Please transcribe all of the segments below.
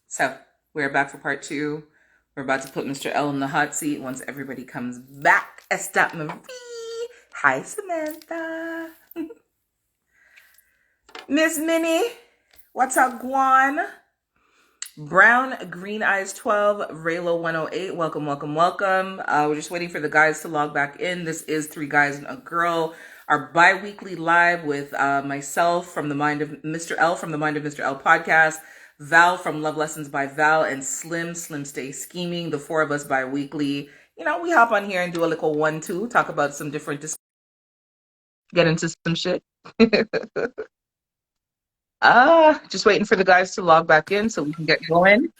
So we're back for part two. We're about to put Mr. L in the hot seat once everybody comes back. Estap Marie. Hi, Samantha. Miss Minnie. What's up, Guan? Brown Green Eyes 12, Raylo 108. Welcome, welcome, welcome. We're just waiting for the guys to log back in. This is Three Guys and a Girl, our bi-weekly live with myself from the Mind of Mr. L from the Mind of Mr. L podcast, Val from Love Lessons by Val, and Slim Stay Scheming, the four of us bi-weekly. You know, we hop on here and do a little 1-2, talk about some different, get into some shit. Just waiting for the guys to log back in so we can get going.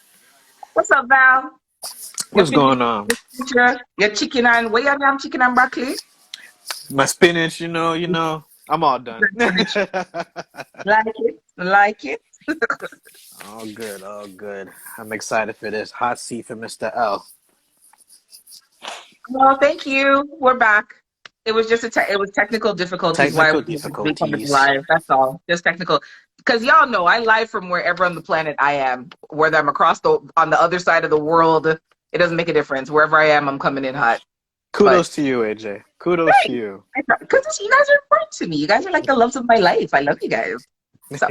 What's up, Val? What's going on? Your chicken and where you have chicken and broccoli? My spinach, you know, I'm all done. Like it. All good, all good. I'm excited for this hot seat for Mr. L. Well, thank you. We're back. It was just it was technical difficulties. Technical difficulties. Live. That's all. Just technical. Because y'all know I live from wherever on the planet I am. Whether I'm on the other side of the world, it doesn't make a difference. Wherever I am, I'm coming in hot. Kudos to you, AJ. Kudos to you. Because you guys are important to me. You guys are like the loves of my life. I love you guys. So,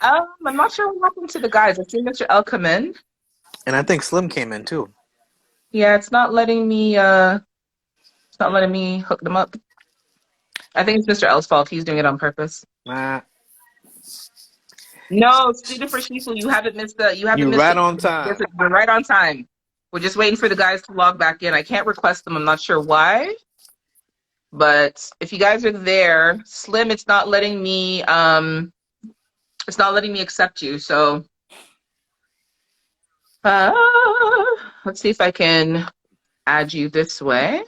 I'm not sure what happened to the guys. I see Mr. L come in. And I think Slim came in too. Yeah, it's not letting me hook them up. I think it's Mr. L's fault. He's doing it on purpose. Nah. No, student for people, you haven't missed the. You're right on time. You're right on time. We're just waiting for the guys to log back in. I can't request them. I'm not sure why. But if you guys are there, Slim, it's not letting me. It's not letting me accept you. So, let's see if I can add you this way.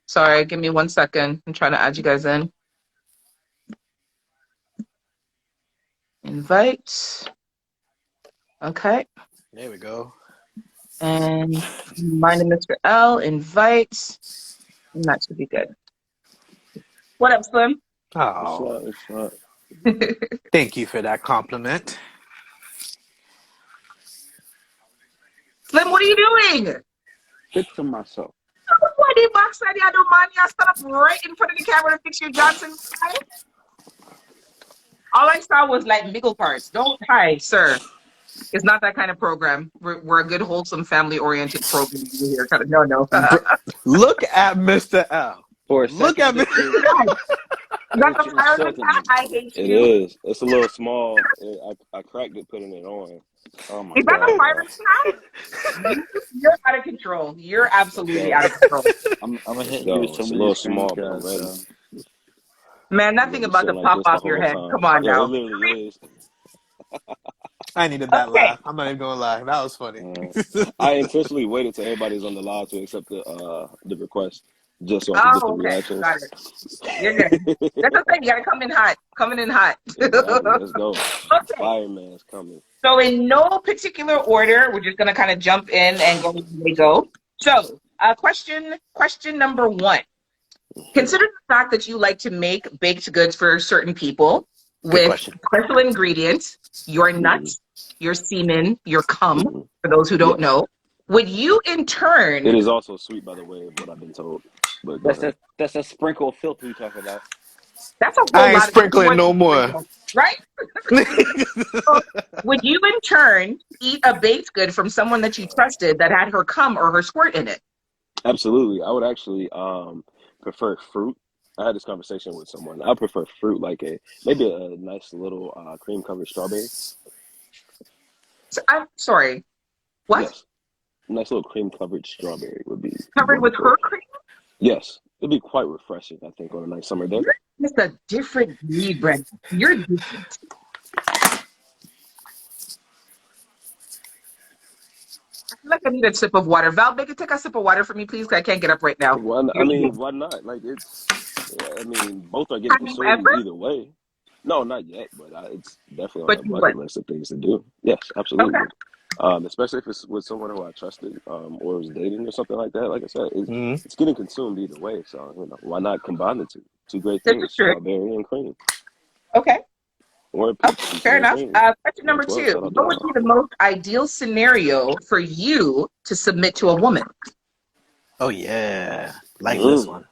Sorry, give me 1 second. I'm trying to add you guys in. Invite. Okay. There we go. And Mind of Mr. L, invite. And that should be good. What up, Slim? Oh, thank you for that compliment. Slim, what are you doing? Fixing myself. Why the backside you don't mind you stand up right in front of the camera to fix your Johnson? All I saw was like middle parts. Don't hi, sir. It's not that kind of program. We're a good, wholesome, family-oriented program here. No. Look at Mr. L. Look at me. I hate you. It is. It's a little small. I cracked it putting it on. Oh my God. Is that a pirate snap? You're out of control. You're absolutely out of control. I'm gonna hit you with some a little small, bro. Man, nothing about to pop off your head. Come on now. It literally is. I needed that laugh. I'm not even gonna lie. That was funny. I intentionally waited till everybody's on the live to accept the request, just so I could get the reactions. Got it. You're good. That's the thing. You gotta come in hot. Coming in hot. Let's go. Okay. Fireman's coming. So in no particular order, we're just gonna kind of jump in and go as we go. So, question number 1. Consider the fact that you like to make baked goods for certain people with special ingredients, your nuts, your semen, your cum, for those who don't know. Would you in turn... It is also sweet, by the way, of what I've been told. But that's a sprinkle of filth we talk about. That's a whole I ain't lot sprinkling no more. Right? So, would you in turn eat a baked good from someone that you trusted that had her cum or her squirt in it? Absolutely. I would actually prefer fruit. I had this conversation with someone. I prefer fruit, like maybe a nice little cream covered strawberry. So, I'm sorry. What? Yes. A nice little cream covered strawberry would be covered with her cream? Yes. It'd be quite refreshing, I think, on a nice summer day. It's a different breed, Brent. You're different. I feel like I need a sip of water. Val, make it take a sip of water for me, please, because I can't get up right now. Why not? Like, both are getting consumed either way. No, not yet, but it's definitely on But the you bucket would. list of things to do. Yes, Okay. absolutely. Especially if it's with someone who I trusted, or was dating or something like that. Like I said, Mm-hmm. it's getting consumed either way. So why not combine the two? Two great This is things: true. strawberry and cream, Okay. or Okay. peaches Fair and enough. cream. Question number 112. two. Shout out to What would y'all. be the most ideal scenario for you to submit to a woman? Oh yeah, like this Mm, one.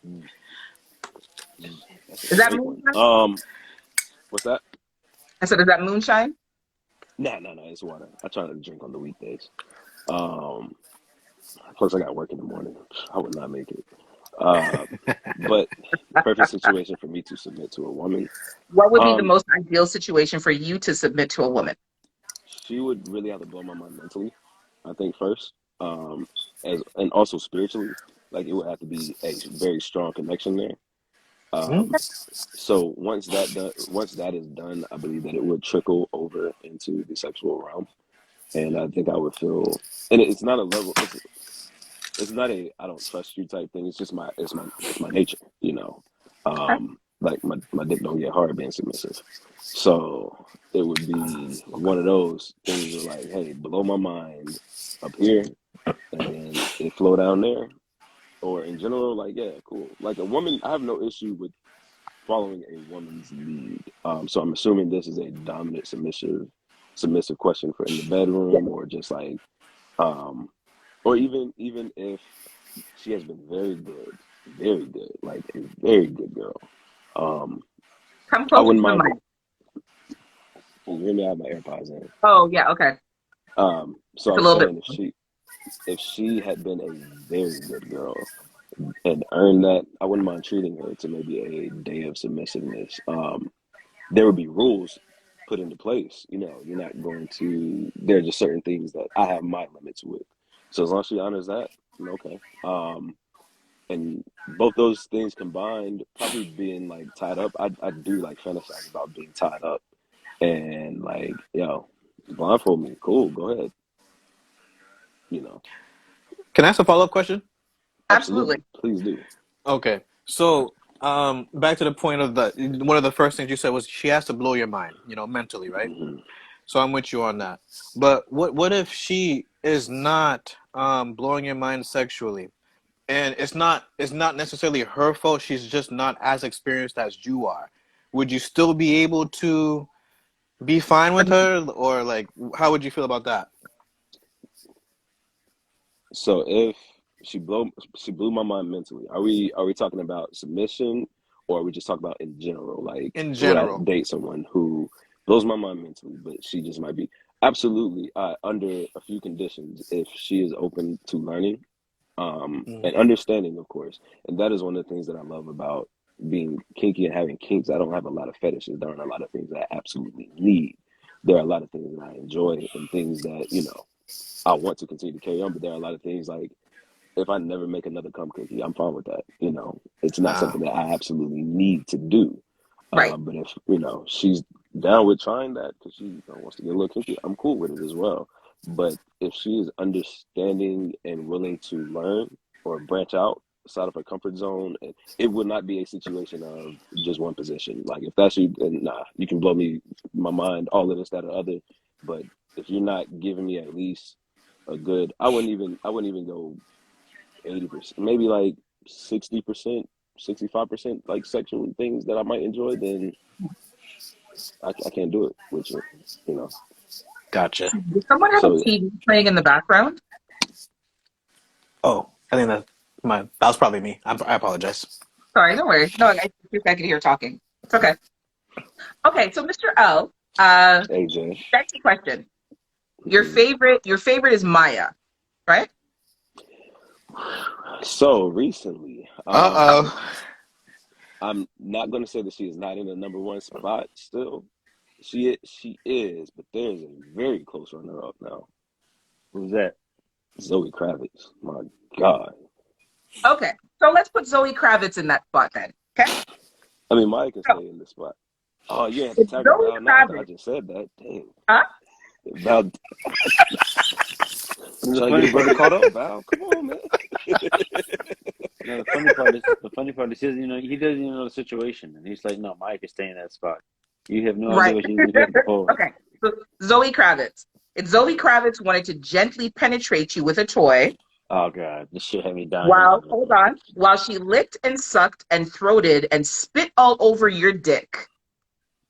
mm, mm. That's a Is that great one. moonshine? What's that? I said, is that moonshine? Nah, nah, nah. It's water. I try not to drink on the weekdays. Um, Plus I got work in the morning. I would not make it. Uh, but the perfect situation for me to submit to a woman. What would be the Um, most ideal situation for you to submit to a woman? she would really have to blow my mind mentally, I think first. As and also spiritually, like it would have to be a very strong connection there. Mm-hmm. Um, so once that is done, I believe that it would trickle over into the sexual realm, and I think I would feel. And it's not a level. It's not a I don't trust you type thing. It's just my nature, you know. Okay. Like my dick don't get hard being submissive. So it would be one of those things where like, hey, blow my mind up here and then it flow down there. Or in general, like, yeah, cool. Like a woman, I have no issue with following a woman's lead. So I'm assuming this is a dominant submissive question for in the Yeah. bedroom or just like um or even if she has been very good, like a very good girl. Um, Come I closer to wouldn't the mind. mic. Can you hear me? I have my AirPods in. Oh, yeah. Okay. So I It's a was little bit. saying if she had been a very good girl and earned that, I wouldn't mind treating her to maybe a day of submissiveness. There would be rules put into place. You know, you're not going to. There are just certain things that I have my limits with. So as long as she honors that, I'm okay. And both those things combined, probably being like tied up, I do like fantasize about being tied up and like, yo, blindfold me, cool, go ahead, you know, Can I ask a follow-up question? Absolutely. absolutely, please do. Okay. So, back to the point of the one of the first things you said was she has to blow your mind, mentally, right? Hmm. So I'm with you on that. But what if she is not blowing your mind sexually? And it's not necessarily her fault. She's just not as experienced as you are. Would you still be able to be fine with her, or like how would you feel about that? So if she blow she blew my mind mentally, are we talking about submission or are we just talking about in general? Like, In would I general. date someone who blows my mind mentally, but she just might be absolutely under a few conditions if she is open to learning and Mm-hmm. understanding, of course. And that is one of the things that I love about being kinky and having kinks. I don't have a lot of fetishes. There aren't a lot of things that I absolutely need. There are a lot of things that I enjoy and things that, I want to continue to carry on. But there are a lot of things like if I never make another cum cookie, I'm fine with that. It's not Ah, something that I absolutely need to do. Right. But if she's down with trying that because she wants to get a little kinky, I'm cool with it as well. But if she is understanding and willing to learn or branch out outside of her comfort zone, and it would not be a situation of just one position. Like if that's you, then nah, you can blow me my mind, all of this, that, or other. But if you're not giving me at least a good, I wouldn't even go 80%, maybe like 60%, 65% like sexual things that I might enjoy, then I can't do it with you, you know. gotcha. Does someone have a So TV playing in the background? Oh, I think that was probably me. I apologize. Sorry, no worries. No, I could hear talking. It's okay. Okay, so Mr. L, AJ. sexy question. Mhm. Your favorite is Maya, right? So recently, Uh-oh. I'm not going to say that she is not in the number one spot still. She is, but there's a very close runner up now. Who's that? Zoe Kravitz. My God. Okay, so let's put Zoe Kravitz in that spot then. Okay, I mean, Maya can so stay in this spot. Oh, you have to if tag Zoe Val now. I Kravitz, just said that. Dang. huh? Val, I'm trying to get a brother caught up, Val. Come on, man. No, the funny part is he doesn't even know the situation, and he's like, "No, Mike is staying in that spot." You have no idea Right. what she's going to propose. Okay. So Zoe Kravitz. If Zoe Kravitz wanted to gently penetrate you with a toy, Oh God, this shit had me dying. while she licked and sucked and throated and spit all over your dick,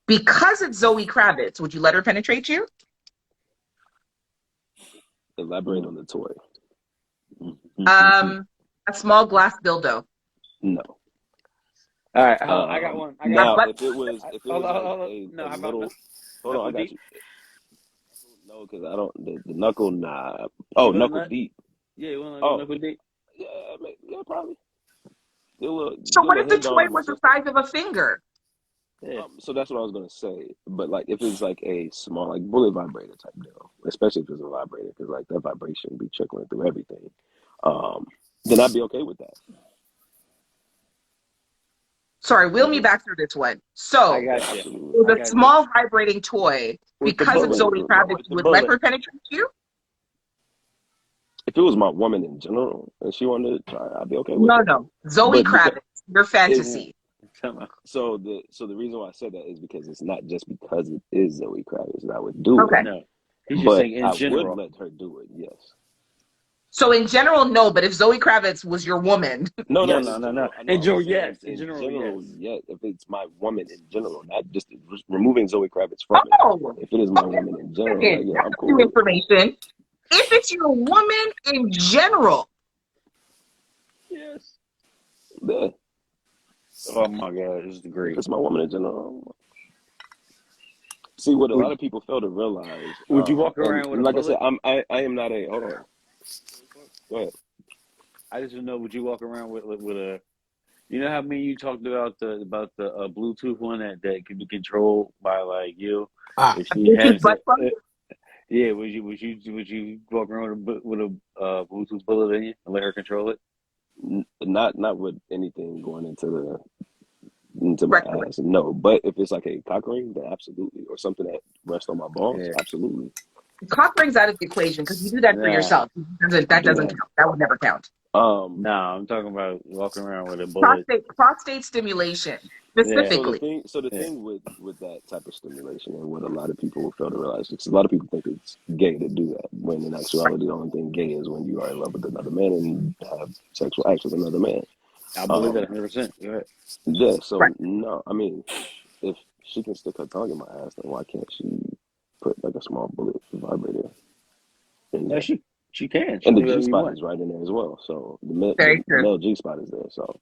because it's Zoe Kravitz, would you let her penetrate you? Elaborate on the toy. A small glass dildo. No. All right, I got one. Now, but- if it was like a little, hold on, I got you. No, because I don't. The knuckle, nah. Oh, knuckle deep. Yeah, you want to go knuckle deep? Yeah, probably. So what if the toy was the size of a finger? Yeah. So that's what I was gonna say. But like, if it's like a small, like bullet vibrator type deal, especially if it's a vibrator, because like that vibration be trickling through everything, then I'd be okay with that. Sorry, wheel me back through this one. So, I got Absolutely. with a small vibrating toy, With the because of bullet. Zoe Kravitz, you would let her penetrate you? If it was my woman in general and she wanted to try, I'd be okay with it. No. Zoe Kravitz, your fantasy. So the reason why I said that is because it's not just because it is Zoe Kravitz that I would do it. No, he's just But saying in general. I would let her do it. Yes. So in general, no. But if Zoe Kravitz was your woman, No. In general, yes. In general, yes. If it's my woman in general, not just removing Zoe Kravitz from it. If it is my woman in general, like, yeah, I'm cool. New information. If it's your woman in general, yes. Yeah. Oh my God, this is great. If it's my woman in general. See, what a lot of people fail to realize. Would you walk around with a like bullet? I said, I am not a. Hold on. Go ahead. I just want to know, would you walk around with a? You know how you talked about the Bluetooth one that can be controlled by like you? If she has it, yeah. Would you walk around with a Bluetooth bullet in you and let her control it? Not with anything going into my ass. No, but if it's like a cock ring, then absolutely, or something that rests on my balls, absolutely. Cock rings out of the equation because you do that for yourself. That doesn't count. That would never count. No, I'm talking about walking around with a bullet. Prostate stimulation specifically. So the thing with that type of stimulation, and what a lot of people fail to realize, because a lot of people think it's gay to do that, when in actuality the only thing gay is when you are in love with another man and have sexual acts with another man. I believe that 100%. Go ahead. Yeah. So no, I mean, if she can stick her tongue in my ass, then why can't she put like a small bullet vibrator in there? Yeah, she can. And the G spot is right in there as well. So the male G spot is there. So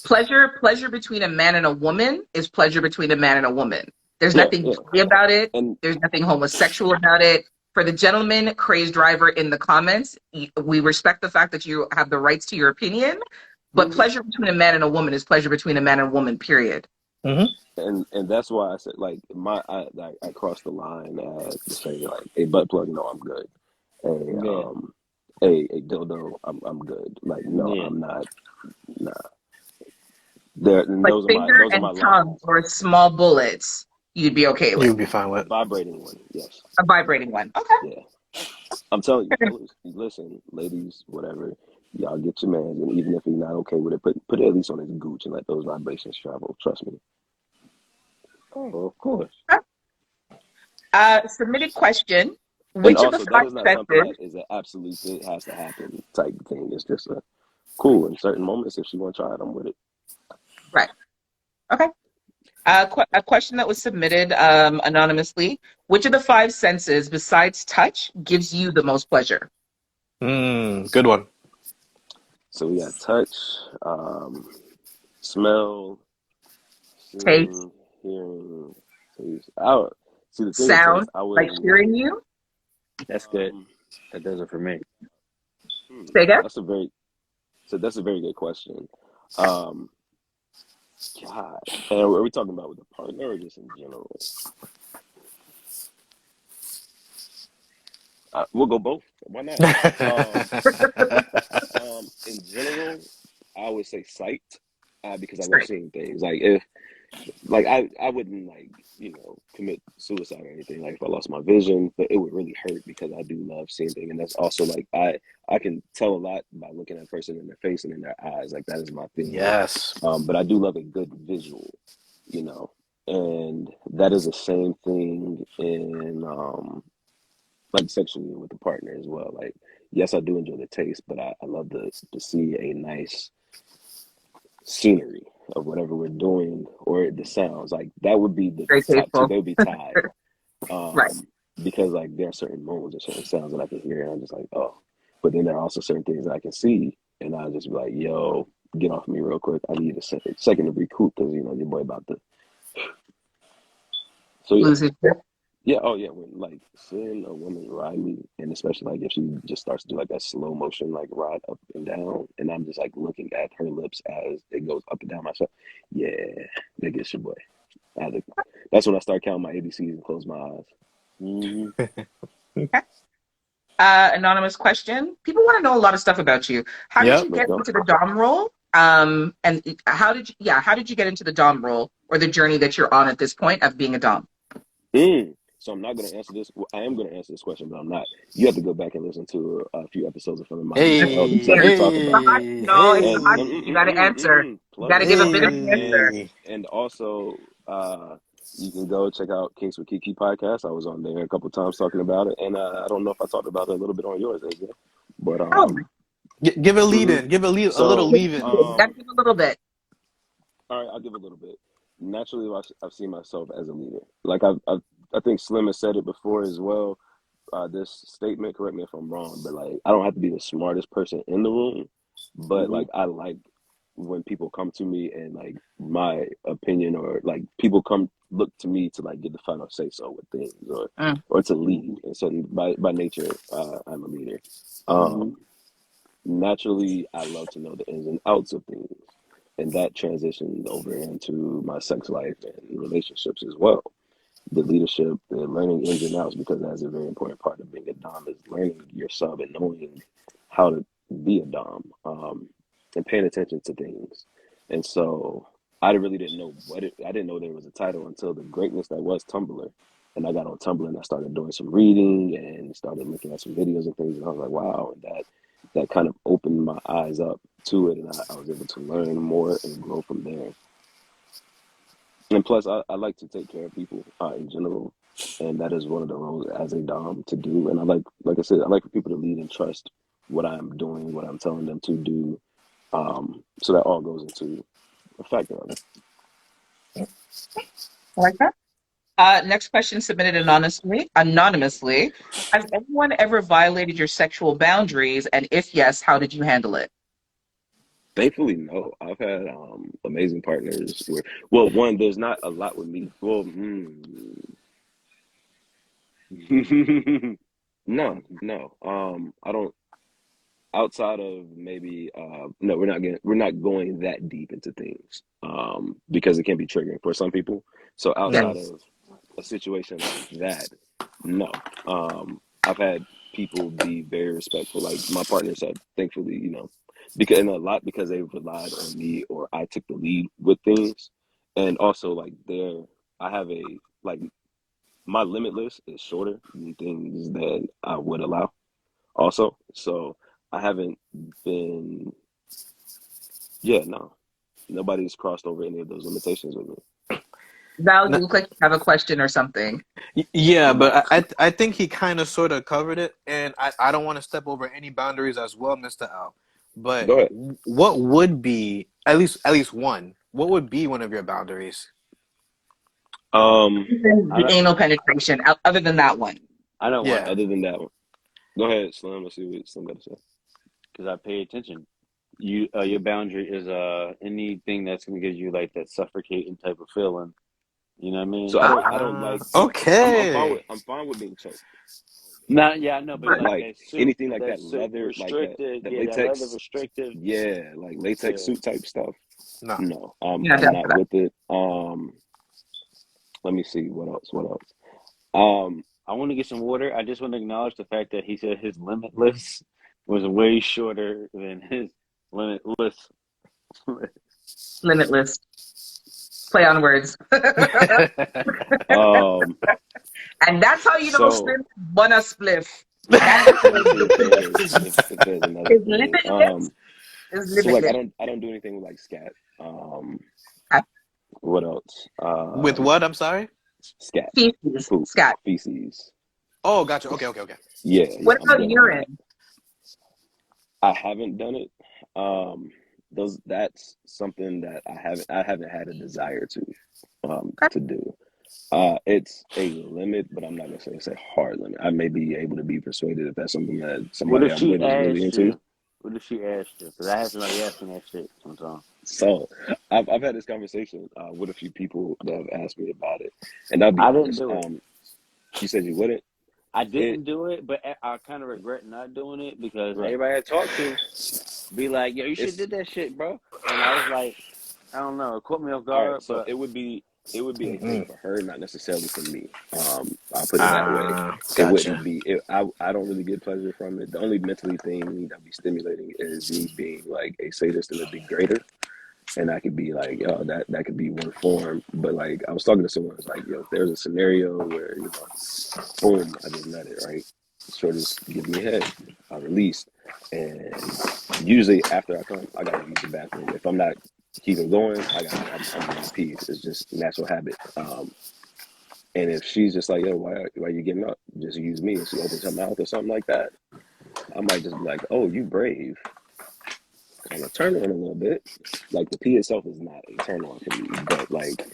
pleasure between a man and a woman is pleasure between a man and a woman. There's nothing gay about it. And there's nothing homosexual about it. For the gentleman, Crazed Driver in the comments, we respect the fact that you have the rights to your opinion, but pleasure between a man and a woman is pleasure between a man and a woman, period. And that's why I said, like, I crossed the line to say, like, a butt plug, no, I'm good. A dildo, I'm good. Like, no, I'm not. Nah. Those are my tongue or small bullets, you'd be okay with. You'd be fine with a vibrating one, yes. A vibrating one, okay. Yeah, I'm telling you, fellas, listen, ladies, whatever, y'all get your man, and even if he's not okay with it, put it at least on his gooch and let those vibrations travel. Trust me. Oh, of course. Submitted question. Which and also, that is not something that is an absolute, it has to happen type thing. It's just a cool in certain moments. If she want to try it, I'm with it. Right. Okay. A question that was submitted anonymously. Which of the 5 senses besides touch gives you the most pleasure? Good one. So we got touch, smell, taste, hearing, taste. See, the thing sound, is, like hearing you. That's good. That does it for me. Say again? That's a very good question. God, and are we talking about with a partner or just in general? We'll go both. Why not? In general, I would say sight, because I love seeing things. Like I wouldn't like commit suicide or anything. Like if I lost my vision, but it would really hurt because I do love seeing things, and that's also like I can tell a lot by looking at a person in their face and in their eyes. Like that is my thing. Yes. But I do love a good visual, and that is the same thing in like sexually with the partner as well. Like yes, I do enjoy the taste, but I love to see a nice scenery of whatever we're doing or the sounds. Like that would be the Very top two. tasteful. They would be tied. Right. Because like there are certain moans or certain sounds that I can hear, and I'm just like, oh. But then there are also certain things that I can see, and I'll just be like, yo, get off me real quick. I need a second to recoup because your boy about to. So yeah, Lose his shit. yeah, oh yeah. When like seeing a woman ride me, and especially like if she just starts to do like that slow motion like ride up and down, and I'm just like looking at her lips as it goes up and down myself. Yeah, that gets your boy. That's when I start counting my ABCs and close my eyes. Mm-hmm. Okay. Anonymous question. People want to know a lot of stuff about you. How did Yep. you Let's get go. into the Dom role? And how did you get into the Dom role or the journey that you're on at this point of being a Dom? So I'm not going to answer this. Well, I am going to answer this question, but I'm not. You have to go back and listen to a few episodes of From the Mind Hey, Mr. L. Yeah. Exactly talk about it. No, it's And hot. hey, You got to answer. You got plug to it. give a bit of an answer. hey. And also, you can go check out Kings with Kiki podcast. I was on there a couple times talking about it, and I don't know if I talked about it a little bit on yours, AJ. But Oh, Give a lead mhm. in. Give a little So leave in. you got to give a little bit. all right, I'll give a little bit. Naturally, I've seen myself as a leader. Like I think Slim has said it before as well. This statement, correct me if I'm wrong, but like I don't have to be the smartest person in the room, but Mm-hmm. like I like when people come to me and like my opinion or like people come look to me to like get the final say so with things Mm. or to lead. Mm-hmm. And so by nature, I'm a leader. Mm-hmm. Um, Naturally, I love to know the ins and outs of things, and that transitioned over into my sex life and relationships as well. The leadership, the learning ins and outs, because that's a very important part of being a dom is learning your sub and knowing how to be a dom, and paying attention to things. And so I really didn't know I didn't know there was a title until the greatness that was Tumblr. And I got on Tumblr and I started doing some reading and started looking at some videos and things, and I was like, wow, and that kind of opened my eyes up to it, and I was able to learn more and grow from there. And plus, I like to take care of people in general, and that is one of the roles as a dom to do. And like I said, I like for people to lead and trust what I'm doing, what I'm telling them to do. So that all goes into effect of it. I like that. Next question submitted anonymously. Anonymously. Has anyone ever violated your sexual boundaries? And if yes, how did you handle it? Thankfully, no. I've had amazing partners where, well, one, there's not a lot with me. Well, no, no. I don't. Outside of maybe no, we're not going that deep into things because it can be triggering for some people. So Yeah. outside of a situation like that, no. I've had people be very respectful. Like my partners have, thankfully, because and a lot because they've relied on me or I took the lead with things, and also like I have a like my limit list is shorter than things that I would allow also. So I haven't been, yeah, no, nobody's crossed over any of those limitations with me. Val, you look like you have a question or something. Yeah, No. but I think he kind of sort of covered it, and I don't want to step over any boundaries as well, Mr. Al. But Go ahead. what would be at least one? What would be one of your boundaries? Um, I The don't. anal penetration, other than that one. I know why. Yeah. Other than that one, go ahead, Slim. Let's see what Slim got to say. Because I pay attention. Your boundary is anything that's gonna give you like that suffocating type of feeling. You know what I mean? So I don't like. Okay. I'm fine with being choked. Not yeah, I know, but But like like that suit, anything like that leather, like restricted. that Yeah, that leather latex, restrictive. yeah, like latex Yeah. suit type stuff. No. No, Yeah, I'm that's not that. with it. Let me see what else. What else? Um, I want to get some water. I just want to acknowledge the fact that he said his limitless was way shorter than his limitless. Limitless. Play on words. Um, And that's how you know so Slim won a spliff. That is let me see if there's another his thing. limitless is So like limitless. I don't do anything with like scat. Okay. What else? With what? I'm sorry. Scat, Feces, poop, scat. feces. Oh, gotcha. Okay. Yeah, What I'm about good on that. urine? I haven't done it. That's something that I haven't had a desire Okay. to do. It's a limit, but I'm not gonna say it's a hard limit. I may be able to be persuaded if that's something that What somebody if I'm she with is really asked into. you? What if she asked you? Because I had somebody ask me that shit sometimes. So I've had this conversation with a few people that have asked me about it, and I'll be I didn't honest. do it. You said you wouldn't. I It didn't do it, but I kind of regret not doing it because right. everybody I talked to be like, "Yo, you should It's did that shit, bro." And I was like, I don't know, it caught me off all right. guard, So but it would be a thing Mm-mm. for her, not necessarily for me. I'll put it that way. It wouldn't Gotcha. be. I don't really get pleasure from it. The only mentally thing that'd be stimulating is me being like a sadist and a degrader, and I could be like, yo, that could be one form. But like, I was talking to someone who's like, yo, if there's a scenario where boom, I just nut it right. Short just give me head. I release, and usually after I come, I gotta use the bathroom. If I'm not keeping going, I'm going to pee. It's just natural habit. And if she's just like, yo, why you getting up? Just use me. And she opens her mouth or something like that, I might just be like, oh, you brave. Kind of turn on a little bit. Like the pee itself is not a turn on for me, but like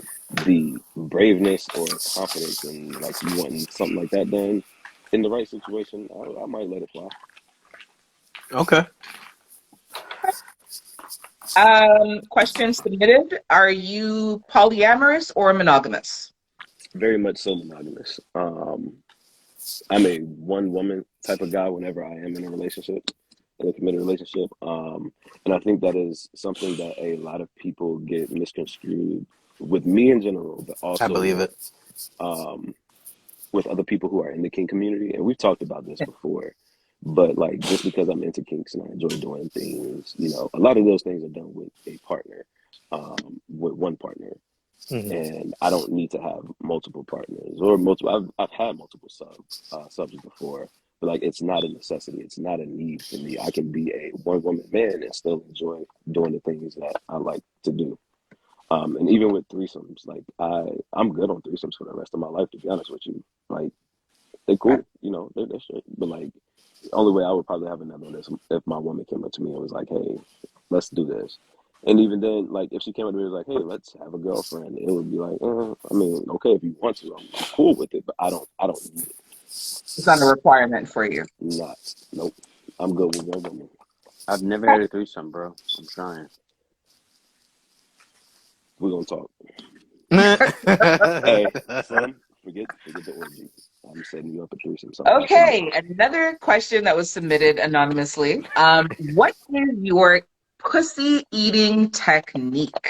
the braveness or confidence and like you wanting something like that done in the right situation, I might let it fly. Okay. Question submitted. Are you polyamorous or monogamous? Very much so monogamous. I'm a one woman type of guy whenever I am in a relationship, in a committed relationship. And I think that is something that a lot of people get misconstrued with me in general, but I also believe it. um, with other people who are in the kink community. And we've talked about this before, but like just because I'm into kinks and I enjoy doing things, a lot of those things are done with a partner, with one partner. Mm-hmm. And I don't need to have multiple partners or multiple. I've had multiple subs before, but like it's not a necessity. It's not a need for me. I can be a one woman man and still enjoy doing the things that I like to do. And even with threesomes, like I'm good on threesomes for the rest of my life. To be honest with you, like they're cool. They're straight. But like the only way I would probably have another one is if my woman came up to me and was like, "Hey, let's do this." And even then, like if she came up to me and was like, "Hey, let's have a girlfriend," it would be like, I mean, okay, if you want to, I'm cool with it, but I don't need it. It's not a requirement for you. Not, nope. I'm good with one woman. I've never had a threesome, bro. I'm trying. We're gonna talk. Hey, Slim, forget the orgy. I'm setting you up a threesome sometime soon. Okay, another question that was submitted anonymously. What is your pussy eating technique?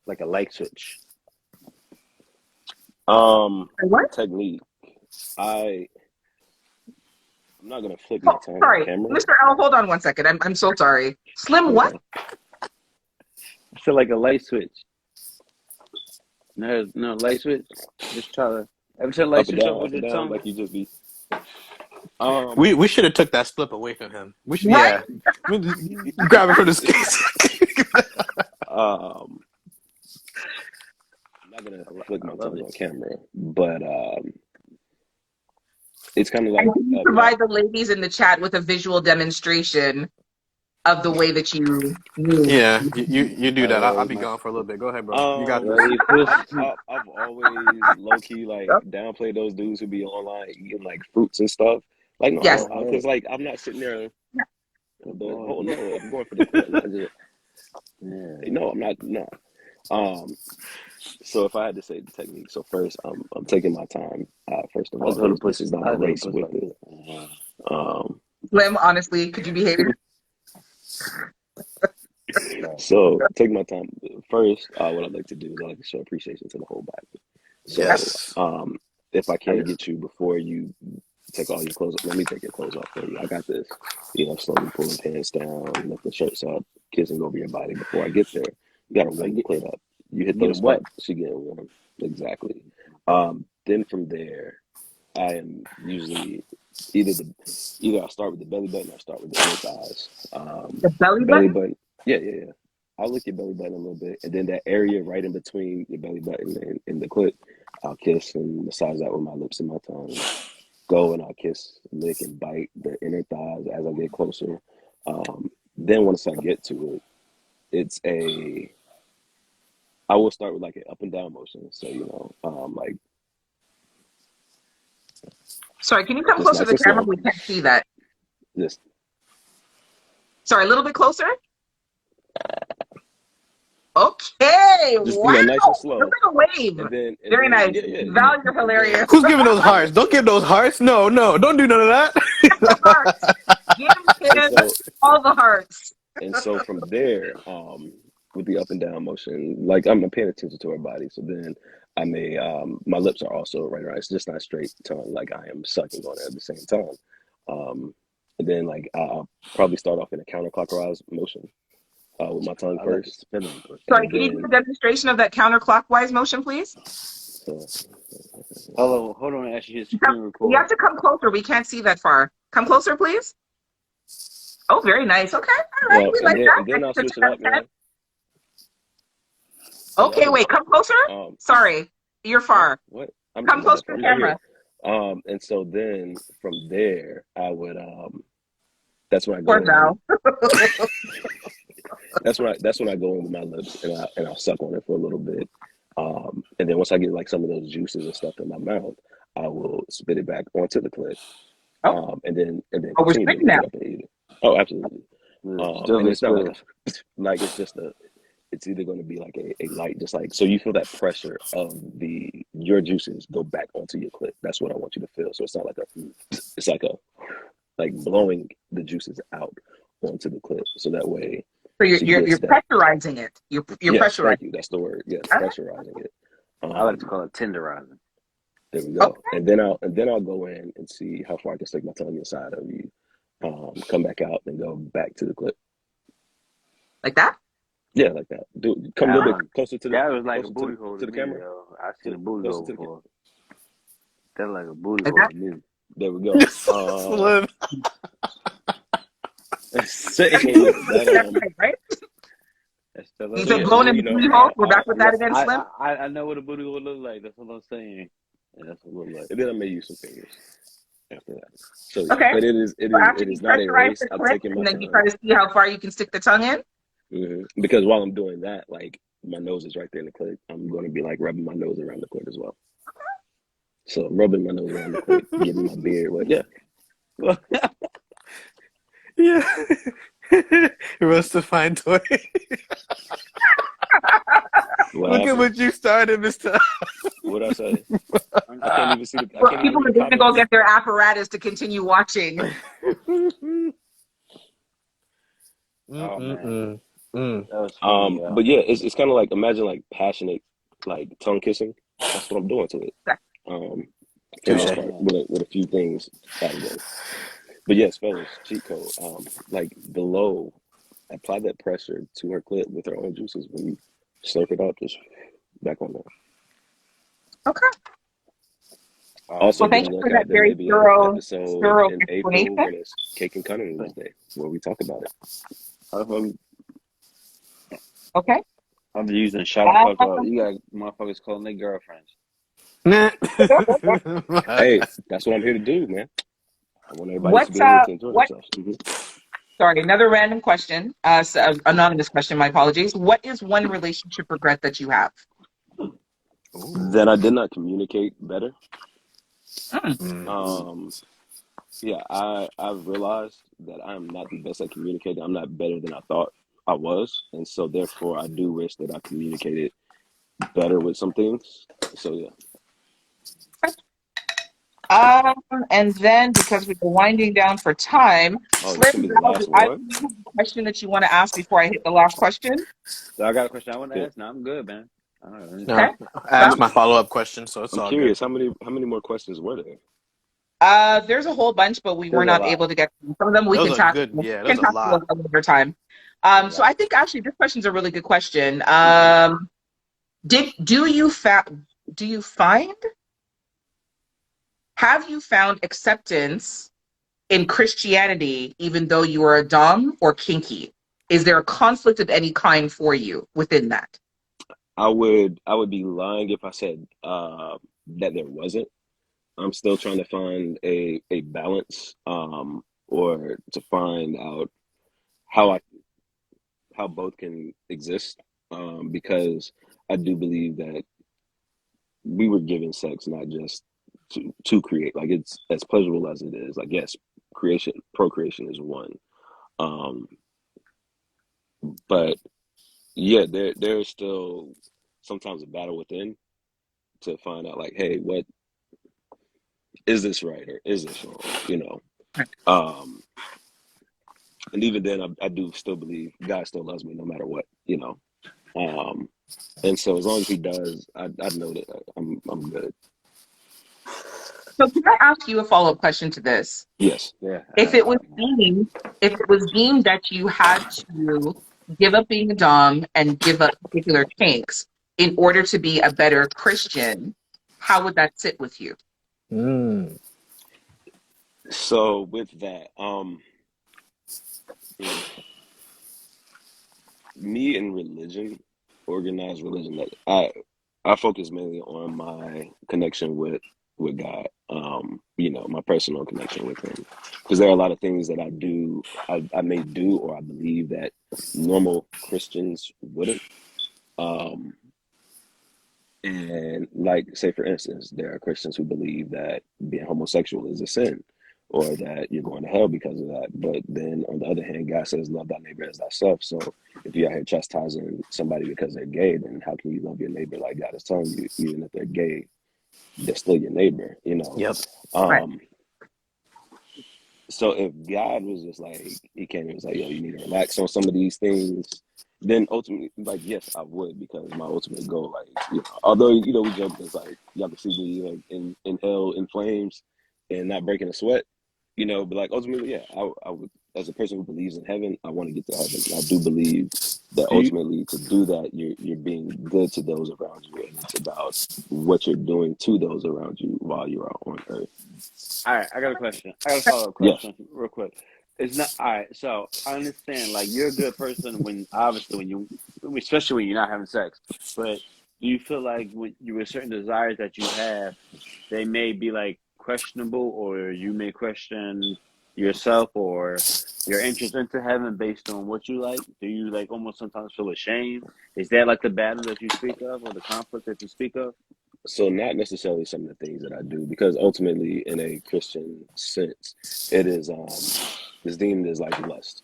Like a light switch. What? Technique. I'm not gonna flip my Oh, tongue on sorry, camera. Mr. L. Hold on one second. I'm so sorry. Slim, what? Okay. I feel like a light switch. No light switch. Just try to every time light switch up with Up and your down, tongue. like you just be. We should have took that slip away from him. We should, Right? yeah. Grab it from the skis. I'm not gonna flick I my love tongue it. on camera, but it's kind of like And can you provide the ladies in the chat with a visual demonstration of the way that you move? Yeah, you do that. I'll Hey, be my gone for a little bit. Go ahead, bro. You got this. hey, pussy. I've always low key like downplayed those dudes who be online eating like fruits and stuff. Like Yes. no, because like I'm not sitting there. Oh no, I'm going for the clip. No, I'm not. No. So if I had to say the technique, so first I'm taking my time. First of I all, go to this pussy. is not I a go to race pussy with like it. this. Um, Slim, honestly, could you behave? so take my time. First, what I'd like to do is I like to show appreciation to the whole body. So Yes. if I can get you before you take all your clothes off, let me take your clothes off for you. I got this. Slowly pulling pants down, lift the shirts up, kissing over your body. Before I get there, you gotta So warm the clit up. You hit Get those them wet. spots, she getting warm. Exactly. Then from there, I am usually either I start with the belly button or I start with the inner thighs. The belly Belly button? button, yeah. I'll lick your belly button a little bit, and then that area right in between your belly button and the clit, I'll kiss and massage that with my lips and my tongue. Go and I'll kiss, lick, and bite the inner thighs as I get closer. Then once I get to it, I will start with like an up and down motion. So like Sorry, can you come just closer to nice the and camera? slow. We can't see that. Just Sorry, a little bit closer. Okay, wow. nice and slow. Look like a wave. Very nice. Yeah. Val, you're hilarious. Who's giving those hearts? Don't give those hearts. No, don't do none of that. The hearts. Give And him so all the hearts. from there, with the up and down motion, like I'm paying attention to her body. So then I may, my lips are also right around. It's just not straight tongue, like I am sucking on it at the same time. And then like I'll probably start off in a counterclockwise motion with my tongue I like first, spinning. Sorry, and can you do a then demonstration of that counterclockwise motion, please? so, Hold on. Actually, hit screen You have record. to come closer. We can't see that far. Come closer, please. Oh, very nice. Okay, all right. We like that. and then I'll Extra switch it up, 10 man. Okay, wait. Come closer. Sorry, you're far. What? Come closer to the I'm right camera. here. And so then from there, I would that's when I go Poor in. Val. That's when I go in with my lips and I'll suck on it for a little bit. And then once I get like some of those juices and stuff in my mouth, I will spit it back onto the clit. Oh, And then oh, we're continue to spitting lick now. it up and eat it. Oh, absolutely. Still And be it's not spinning. like it's just it's either going to be like a light, just like, so you feel that pressure of your juices go back onto your clit. That's what I want you to feel. So it's not like it's like blowing the juices out onto the clit. So that way So she you're gets that. pressurizing it. You're Yes, pressurizing. thank you. That's the word. Yes, Okay. pressurizing it. I like to call it tenderizing. There we go. Okay. And then I'll go in and see how far I can stick my tongue inside of you. Come back out and go back to the clip. Like that? Yeah, like that. Come a little bit closer to the. That was like a closer booty hole to to the me, camera. yo. I've seen a booty Closer hole to the before. That's like a booty Like hole that? to me. There we go. Slim. So That's that right? That's the You so said yeah, blowing in the booty hole. We're back with that again, yes, Slim. I know what a booty hole looks like. That's what I'm saying. Yeah, that's what it looks like. and then I may use some fingers after that. So Okay. but it So after you is not a pressurize race. the I'm clip, taking my and then you time. try to see how far you can stick the tongue in. Because while I'm doing that, like my nose is right there in the clit, I'm going to be like rubbing my nose around the clit as well. So I'm rubbing my nose around the clit, getting my beard wet. Yeah. Yeah. Rest of fine toy. Look at what you started, Mr. What'd I say? I can't even see the. I Well, can't people even are read the going to go comments. get their apparatus to continue watching. Oh man, that was funny. But yeah, it's kind of like, imagine like passionate, like tongue kissing. That's what I'm doing to it. For the most part, with a few things out of there. But yes, fellas, cheat code. Like below, apply that pressure to her clit with her own juices. When you slurp it up, just back on there. Okay. Also, Well, be thank on you the for lookout. that There may very be an thorough episode in April explanation. when it's Cake and Cunningham's Day, where we talk about it. Okay. I'm using shut the fuck up. You got motherfuckers calling their girlfriends. Hey, that's what I'm here to do, man. I want everybody to be able to enjoy themselves. Sorry, another random question. Anonymous question. My apologies. What is one relationship regret that you have? That I did not communicate better. Mm. Yeah, I've realized that I am not the best at communicating. I'm not better than I thought I was, and so therefore I do wish that I communicated better with some things. So yeah. And then because we're winding down for time, Oh, this can be the last I one. have a question that you want to ask before I hit the last question. So I got a question I want to Yeah. ask. No, I'm good, man. No, Okay. I asked my follow-up question, so it's I'm all curious. good. How many more questions were there? There's a whole bunch, but we were There's a not lot. able to get to. Some of them we Those can are talk. good. We Yeah, can those a talk lot. another time. So I think actually this question is a really good question. Do you find have you found acceptance in Christianity, even though you are a dom or kinky? Is there a conflict of any kind for you within that? I would be lying if I said that there wasn't. I'm still trying to find a balance, or to find out how I how both can exist, because I do believe that we were given sex not just to create. Like, it's as pleasurable as it is. Like, yes, procreation is one, um, but yeah, there's still sometimes a battle within to find out, like, hey, what is this right or is this wrong? Um, and even then, I do still believe God still loves me no matter what. Um, and so as long as He does, I know that I'm good. So can I ask you a follow-up question to this? Yes. Yeah. If it was deemed, if it was deemed that you had to give up being a dom and give up particular kinks in order to be a better Christian, how would that sit with you? Mm. So with that, me and religion, organized religion, like I focus mainly on my connection with God. My personal connection with Him, because there are a lot of things that I may do, or I believe that normal Christians wouldn't. Um, and, like, say for instance, there are Christians who believe that being homosexual is a sin, or that you're going to hell because of that. But then on the other hand, God says, "Love thy neighbor as thyself." So if you're out here chastising somebody because they're gay, then how can you love your neighbor like God is telling you? Even if they're gay, they're still your neighbor. Yep. Right. Um, so if God was just like, He came and was like, "Yo, you need to relax on some of these things," then ultimately, like, yes, I would, because my ultimate goal, like, although we joke, it's like y'all can see me like in hell in flames and not breaking a sweat, but like ultimately, yeah, I would, as a person who believes in heaven, I want to get to heaven. And I do believe that Do you? ultimately, to do that, you're being good to those around you, and it's about what you're doing to those around you while you're on earth. All right, I got a question. I got a follow up Yes. question, real quick. It's not all right. So I understand, like, you're a good person when, obviously, especially when you're not having sex. But do you feel like when you have certain desires that you have, they may be like questionable, or you may question yourself or your interest into heaven based on what you like? Do you, like, almost sometimes feel ashamed? Is that like the battle that you speak of, or the conflict that you speak of? So not necessarily some of the things that I do, because ultimately, in a Christian sense, it is it's deemed as like lust,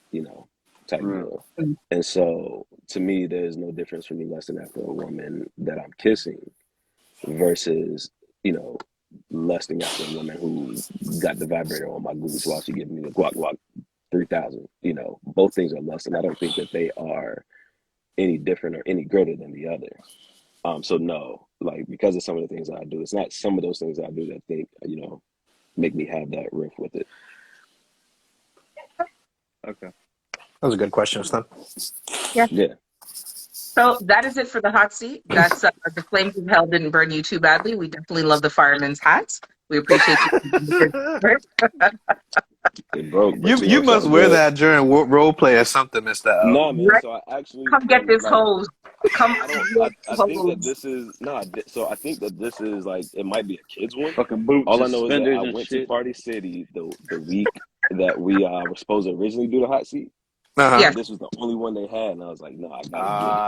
type Mm. deal. And so to me, there's no difference for me lusting after a woman that I'm kissing versus, you know, lusting after a woman who got the vibrator on my goose while she giving me the guac guac 3000. Both things are lust, and I don't think that they are any different or any greater than the other. So no, like, because of some of the things that I do, it's not some of those things that I do that make me have that riff with it. Okay. That was a good question, Stan. Yeah. Yeah. So that is it for the hot seat. That's the flames of hell didn't burn you too badly. We definitely love the fireman's hats. We appreciate you. It broke, you but you it's must all wear good. that during role play or something, Mister L. Nah, man. Right? So I actually, Come get this like, hose. Come I don't. get I this think that hose. this is no. So I think that this is, like, it might be a kids one. Fucking boots All and I know is that I suspenders and went to shit. Party City the week that we were supposed to originally do the hot seat, Uh and Yes, this was the only one they had, and I was like, no, I huh. gotta get it.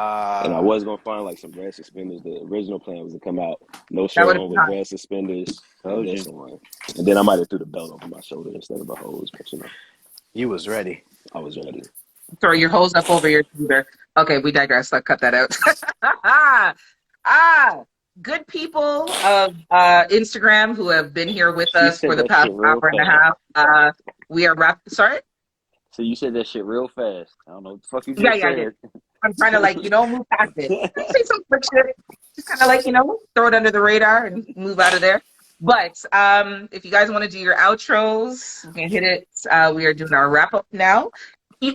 And I Ah. was gonna find like some red suspenders. The original plan was to come out no that shirt would have on been with hot. red suspenders and Told this you. on, and then I might have threw the belt over my shoulder instead of a hose, but You was ready. I was ready. Throw your hose up over your shoulder. Okay, we digress. Let's cut that out. ah, good people of Instagram who have been here with She us for said the that past shit real hour and a fast. half. We are sorry? So you said that shit real fast. I don't know what the fuck you Yeah, just yeah, I did. said. I'm trying to, like, move past it. Say some quick shit. Just kind of, like, throw it under the radar and move out of there. But if you guys want to do your outros, we can hit it. We are doing our wrap up now.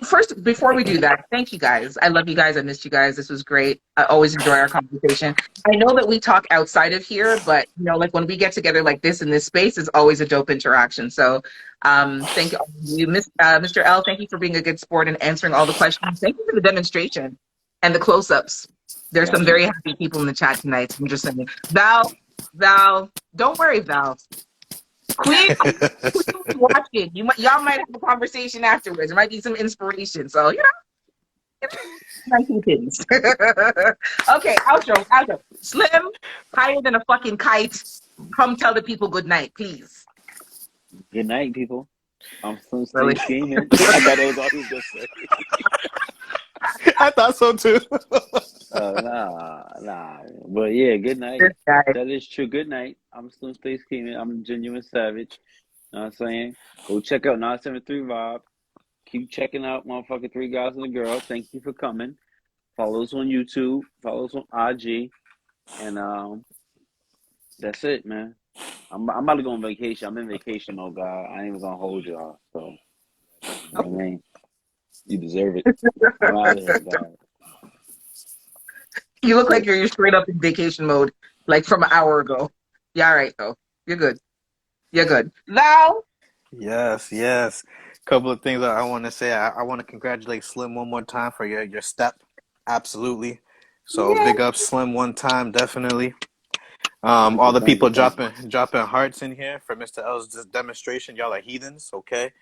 First, before we do that, thank you guys. I love you guys. I missed you guys. This was great. I always enjoy our conversation. I know that we talk outside of here, but like when we get together like this in this space is always a dope interaction. So, thank you, all of you, Mr. L. Thank you for being a good sport and answering all the questions. Thank you for the demonstration and the close-ups. There's some very happy people in the chat tonight. So I'm just saying, Val, don't worry, Val. Queen watching. Y'all might have a conversation afterwards. There might be some inspiration. So, 19 things. Okay, outro. Slim, higher than a fucking kite. Come tell the people good night, please. Good night, people. I'm still Really? scheming. I thought that was all he was gonna say. I thought so too. Nah. But yeah, good night. Good night. That is true. Good night. I'm still stay scheming. I'm a genuine savage. You know what I'm saying? Go check out 973 Vibe. Keep checking out motherfucking Three Guys and a Girl. Thank you for coming. Follow us on YouTube. Follow us on IG. And that's it, man. I'm about to go on vacation. I'm in vacation mode, God. I ain't even gonna hold y'all. So, you know what I mean? You deserve it. I'm out of here, God. You look like you're straight up in vacation mode, like from an hour ago. Yeah, all right, though. You're good. You're good. Val? Yes. Couple of things I want to say. I want to congratulate Slim one more time for your step. Absolutely. So Yeah. big up Slim one time, definitely. Thank All you, the thank you, people thank you. dropping hearts in here for Mr. L's demonstration. Y'all are heathens, okay?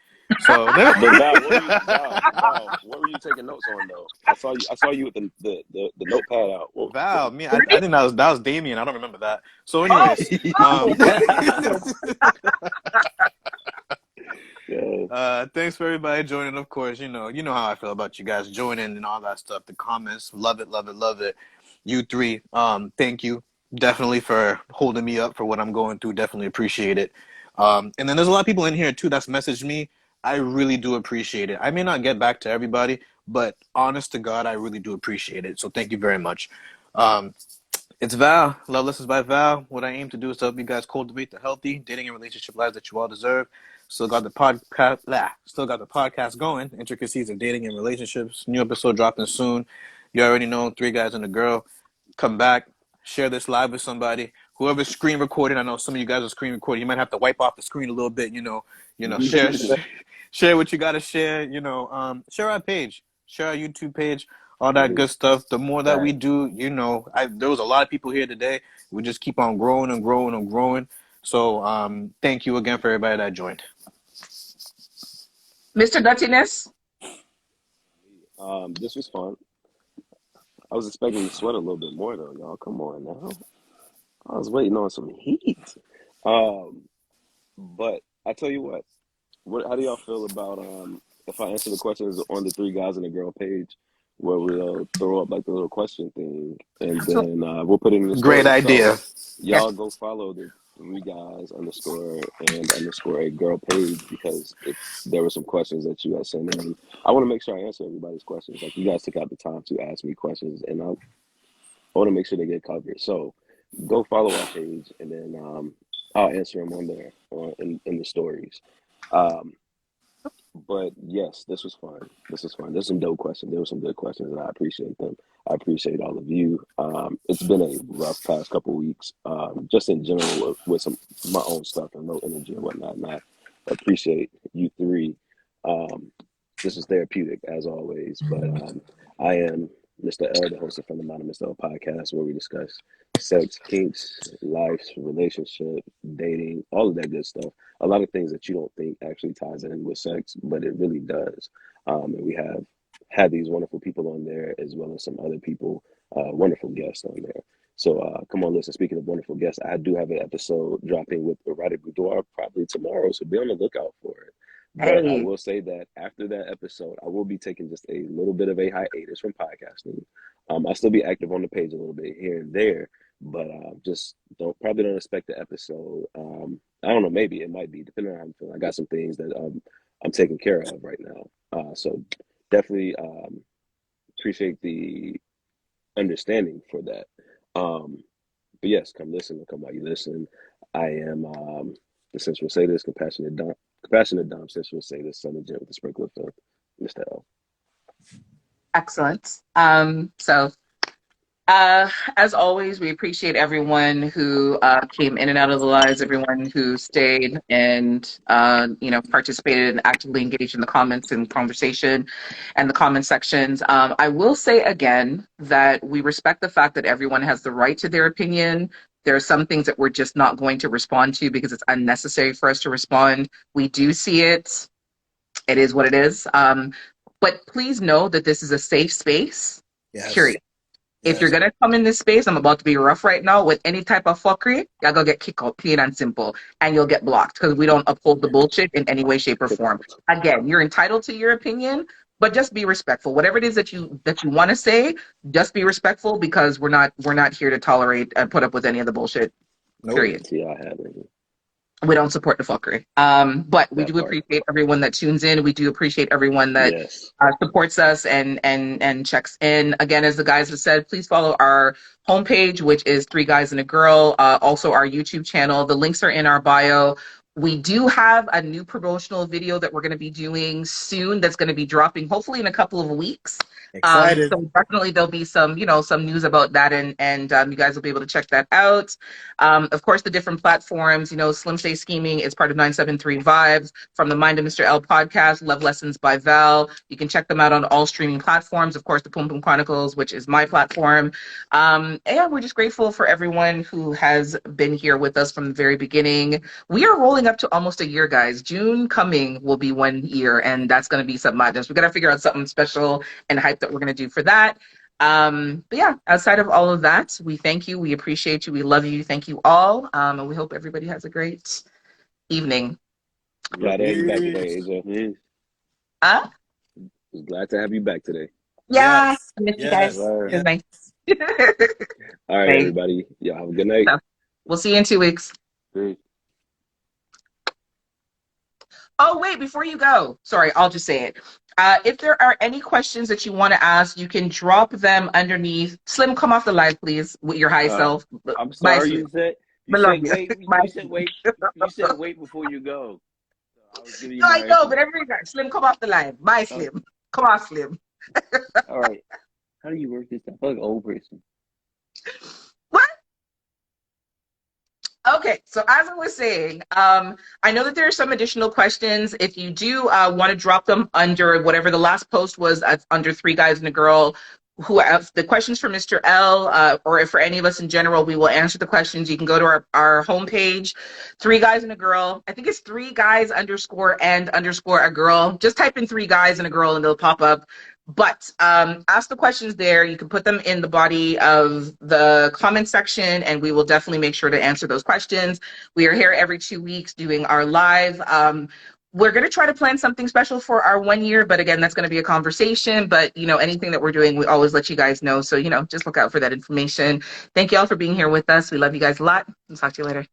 So But Val, what were you taking notes on though? I saw you with the notepad out. Val, me, I think that was Damien. I don't remember that. So, Oh, anyways, oh, Yeah. thanks for everybody joining. Of course, you know how I feel about you guys joining and all that stuff. The comments, love it, love it, love it. You three, thank you definitely for holding me up for what I'm going through. Definitely appreciate it. And then there's a lot of people in here too that's messaged me. I really do appreciate it. I may not get back to everybody, but honest to God, I really do appreciate it. So thank you very much. Um, it's Val. Love Lessons by Val. What I aim to do is to help you guys cultivate the healthy dating and relationship lives that you all deserve. Still got the podcast going. Intricacies of dating and relationships. New episode dropping soon. You already know, Three Guys and a Girl. Come back, share this live with somebody. Whoever's screen recording, I know some of you guys are screen recording. You might have to wipe off the screen a little bit. Share what you got to share. Share our page, share our YouTube page, all that good stuff. The more that we do, there was a lot of people here today. We just keep on growing and growing and growing. So thank you again for everybody that joined. Mr. Nuttiness? This was fun. I was expecting to sweat a little bit more though, y'all. Come on now. I was waiting on some heat. Um, but I tell you what. How do y'all feel about if I answer the questions on the Three Guys and a Girl page, where we'll throw up like the little question thing, and then we'll put it in the Great story. So idea. Yes. y'all go follow the Three Guys underscore and underscore a girl page because there were some questions that you guys sent in. I want to make sure I answer everybody's questions. Like you guys took out the time to ask me questions, and I want to make sure they get covered. So go follow our page, and then I'll answer them on there or in the stories. Um, but yes, this was fun. This was fun. There's some dope questions. There were some good questions, and I appreciate them. I appreciate all of you. It's been a rough past couple weeks, just in general with some my own stuff and low energy and whatnot. And I appreciate you three. Um, this is therapeutic as always, but I am Mr. L, the host of From the Mind of Mr. L podcast, where we discuss sex, kinks, life, relationship, dating, all of that good stuff. A lot of things that you don't think actually ties in with sex, but it really does. And we have had these wonderful people on there as well as some other people, wonderful guests on there. So come on, listen. Speaking of wonderful guests, I do have an episode dropping with Erotic Boudoir probably tomorrow, so be on the lookout for it. But I Hey. will say that after that episode, I will be taking just a little bit of a hiatus from podcasting. I'll still be active on the page a little bit here and there, but just don't expect the episode. I don't know, maybe it might be depending on how I'm feeling. I got some things that I'm taking care of right now, so definitely appreciate the understanding for that. Um, but yes, come listen and come while you listen. I am the sensual sadist, compassionate dom, sensual sadist, son of Jet with the sprinkler of filth. Mr. L. Excellent. As always, we appreciate everyone who came in and out of the lives, everyone who stayed and participated and actively engaged in the comments and conversation and the comment sections. I will say again that we respect the fact that everyone has the right to their opinion. There are some things that we're just not going to respond to because it's unnecessary for us to respond. We do see it. It is what it is. But please know that this is a safe space. Yes. Period. If you're gonna come in this space, I'm about to be rough right now with any type of fuckery, you're gonna get kicked out, plain and simple, and you'll get blocked because we don't uphold the bullshit in any way, shape, or Kick form. out. Again, you're entitled to your opinion, but just be respectful. Whatever it is that you want to say, just be respectful because we're not here to tolerate and put up with any of the bullshit. Nope. Period. See, I had it. We don't support the fuckery. But we That do part. appreciate everyone that tunes in. We do appreciate everyone that Yes. supports us and checks in. Again, as the guys have said, please follow our homepage, which is Three Guys and a Girl. Also, our YouTube channel. The links are in our bio. We do have a new promotional video that we're going to be doing soon. That's going to be dropping hopefully in a couple of weeks. Excited. So definitely there'll be some news about that, and you guys will be able to check that out. Of course, the different platforms, Slim Stay Scheming is part of 973 Vibes, from the Mind of Mr. L podcast, Love Lessons by Val. You can check them out on all streaming platforms. Of course, the Pum Pum Chronicles, which is my platform. And we're just grateful for everyone who has been here with us from the very beginning. We are rolling up to almost a year, guys. June coming will be 1 year, and that's going to be some madness. We got to figure out something special and hype that we're going to do for that. But yeah, outside of all of that, we thank you, we appreciate you, we love you, thank you all, and we hope everybody has a great evening. Glad to have you back today, Peace. AJ. Yeah. Uh, Just glad to have you back today. yeah, Yes. I miss you guys. Yes. Word. It was Yes. nice. All right, Right. everybody. Y'all have a good night. So, we'll see you in 2 weeks. Peace. Oh, wait, before you go, sorry, I'll just say it. If there are any questions that you want to ask, you can drop them underneath. Slim, come off the live, please, with your high Uh, self. I'm Bye, sorry. Slim. You I love said you. wait. Bye. You said wait. You said wait before you go. So I was giving you No, I my know, extra. but every time, Slim, come off the line. Bye, Oh, Slim. Come off, Slim. all right. How do you work this? I feel like an old person. What? Okay, so as I was saying, I know that there are some additional questions. If you do want to drop them under whatever the last post was, under Three Guys and a Girl, who have the questions for Mr. L, or if for any of us in general, we will answer the questions. You can go to our homepage, Three Guys and a Girl. I think it's Three Guys underscore and underscore a girl. Just type in Three Guys and a Girl and they'll pop up. But ask the questions there. You can put them in the body of the comment section, and we will definitely make sure to answer those questions. We are here every 2 weeks doing our live. We're going to try to plan something special for our 1 year, but again, that's going to be a conversation. But, anything that we're doing, we always let you guys know. So, just look out for that information. Thank you all for being here with us. We love you guys a lot. I'll talk to you later.